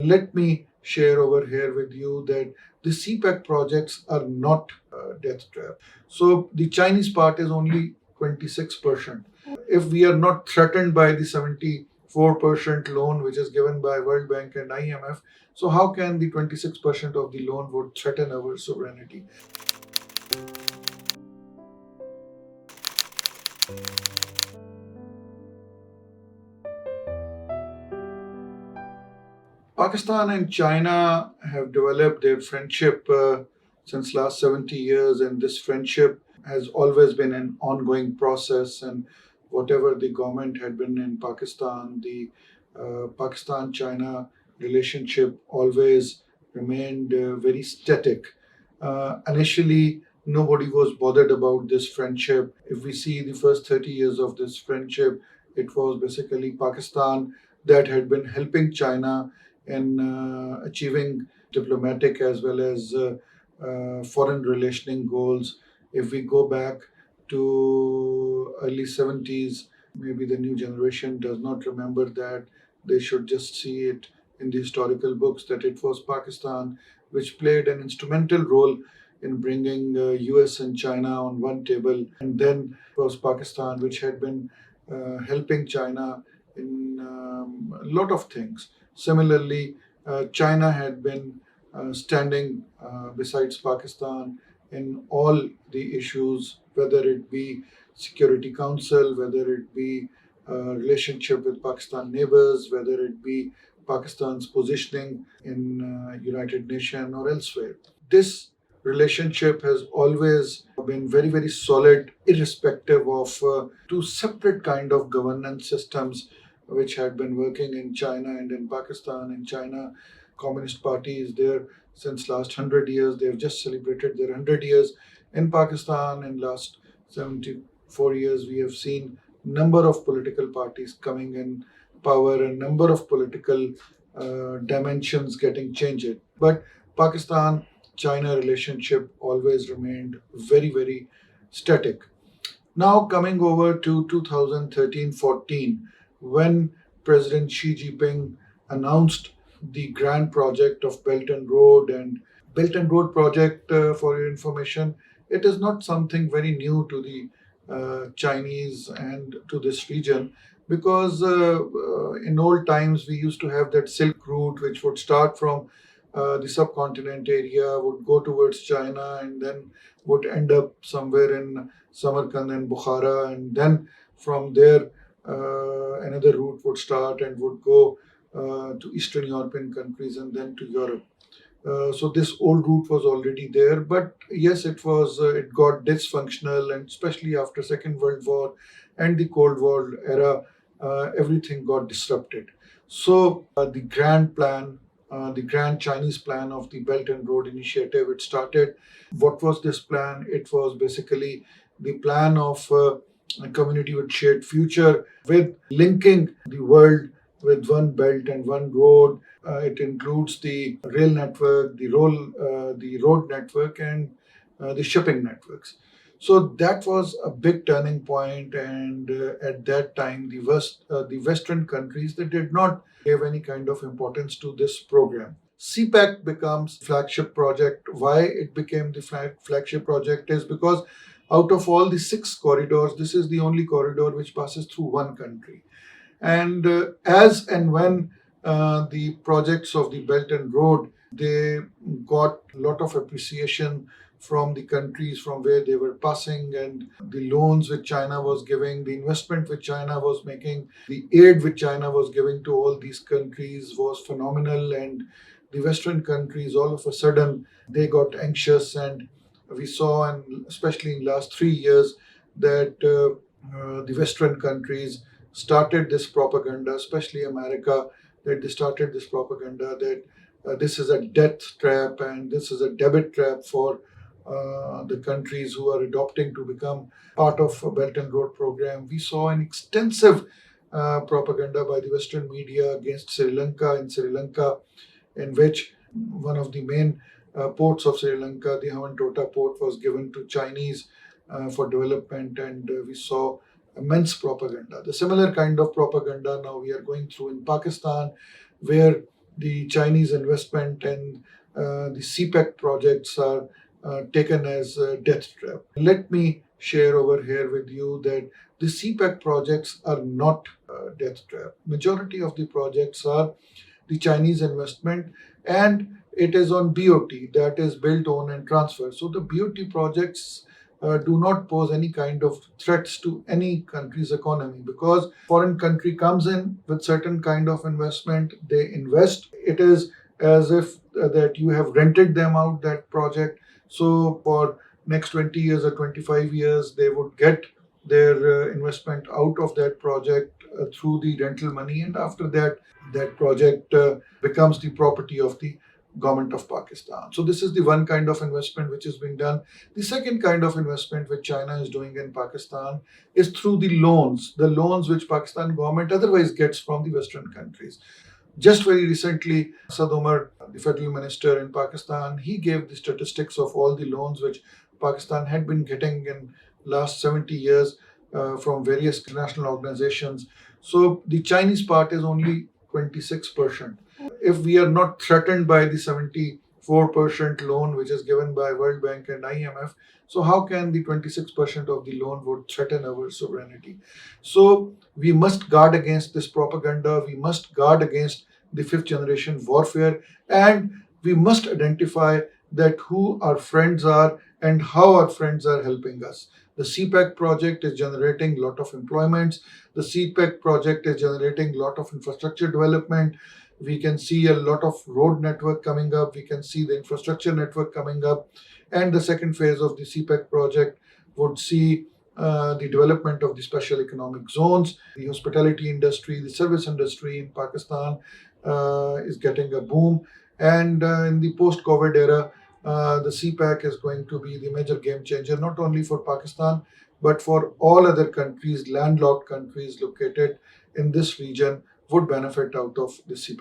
Let me share over here with you that the CPEC projects are not death trap. So the Chinese part is only 26%. If we are not threatened by the 74% loan which is given by World Bank and IMF, so how can the 26% of the loan would threaten our sovereignty? Pakistan and China have developed their friendship since last 70 years, and this friendship has always been an ongoing process. And whatever the government had been in Pakistan, the Pakistan-China relationship always remained very static. Initially, nobody was bothered about this friendship. If we see the first 30 years of this friendship, it was basically Pakistan that had been helping China in achieving diplomatic as well as foreign relationing goals. If we go back to early 70s, maybe the new generation does not remember that. They should just see it in the historical books that it was Pakistan which played an instrumental role in bringing US and China on one table. And then it was Pakistan which had been helping China in a lot of things. Similarly, China had been standing besides Pakistan in all the issues, whether it be Security Council, whether it be relationship with Pakistan neighbors, whether it be Pakistan's positioning in United Nations or elsewhere. This relationship has always been very, very solid, irrespective of two separate kind of governance systems which had been working in China and in Pakistan. In China, Communist Party is there since last 100 years. They've just celebrated their 100 years. In Pakistan, in last 74 years, we have seen number of political parties coming in power and number of political dimensions getting changed. But Pakistan China relationship always remained very, very static. Now, coming over to 2013-14, when President Xi Jinping announced the grand project of Belt and Road, and Belt and Road project, for your information, it is not something very new to the Chinese and to this region, because in old times we used to have that Silk Route which would start from the subcontinent area, would go towards China, and then would end up somewhere in Samarkand and Bukhara, and then from there another route would start and would go to Eastern European countries and then to Europe. So this old route was already there, but yes, it got dysfunctional, and especially after Second World War and the Cold War era, everything got disrupted. So the grand plan, the grand Chinese plan of the Belt and Road Initiative, it started. What was this plan? It was basically the plan of a community with shared future, with linking the world with one belt and one road. It includes the rail network, the road network, and the shipping networks. So that was a big turning point, and at that time, the Western countries, they did not give any kind of importance to this program. CPEC becomes flagship project. Why it became the flagship project is because out of all the six corridors, this is the only corridor which passes through one country. And as and when the projects of the Belt and Road, they got a lot of appreciation from the countries from where they were passing, and the loans which China was giving, the investment which China was making, the aid which China was giving to all these countries was phenomenal. And the Western countries, all of a sudden, they got anxious, and we saw, and especially in last 3 years, that the Western countries started this propaganda, especially America, that they started this propaganda that this is a death trap and this is a debit trap for the countries who are adopting to become part of a Belt and Road program. We saw an extensive propaganda by the Western media against Sri Lanka. In Sri Lanka, in which one of the main ports of Sri Lanka, the Hambantota port, was given to Chinese for development, and we saw immense propaganda. The similar kind of propaganda now we are going through in Pakistan, where the Chinese investment and the CPEC projects are taken as a death trap. Let me share over here with you that the CPEC projects are not a death trap. Majority of the projects are the Chinese investment, and it is on BOT, that is built, own and transfer. So the BOT projects do not pose any kind of threats to any country's economy, because foreign country comes in with certain kind of investment, they invest. It is as if that you have rented them out that project. So for next 20 years or 25 years, they would get their investment out of that project through the rental money, and after that, that project becomes the property of the government of Pakistan. So this is the one kind of investment which is being done. The second kind of investment which China is doing in Pakistan is through the loans which Pakistan government otherwise gets from the Western countries. Just very recently, Asad Umar, the federal minister in Pakistan, he gave the statistics of all the loans which Pakistan had been getting in last 70 years from various international organizations. So the Chinese part is only 26%. If we are not threatened by the 74% loan which is given by World Bank and IMF, so how can the 26% of the loan would threaten our sovereignty? So we must guard against this propaganda. We must guard against the fifth generation warfare, and we must identify that who our friends are and how our friends are helping us. The CPEC project is generating a lot of employments. The CPEC project is generating a lot of infrastructure development. We can see a lot of road network coming up. We can see the infrastructure network coming up. And the second phase of the CPEC project would see the development of the special economic zones. The hospitality industry, the service industry in Pakistan is getting a boom. And in the post-COVID era, the CPEC is going to be the major game changer, not only for Pakistan, but for all other countries, landlocked countries located in this region would benefit out of the CPEC.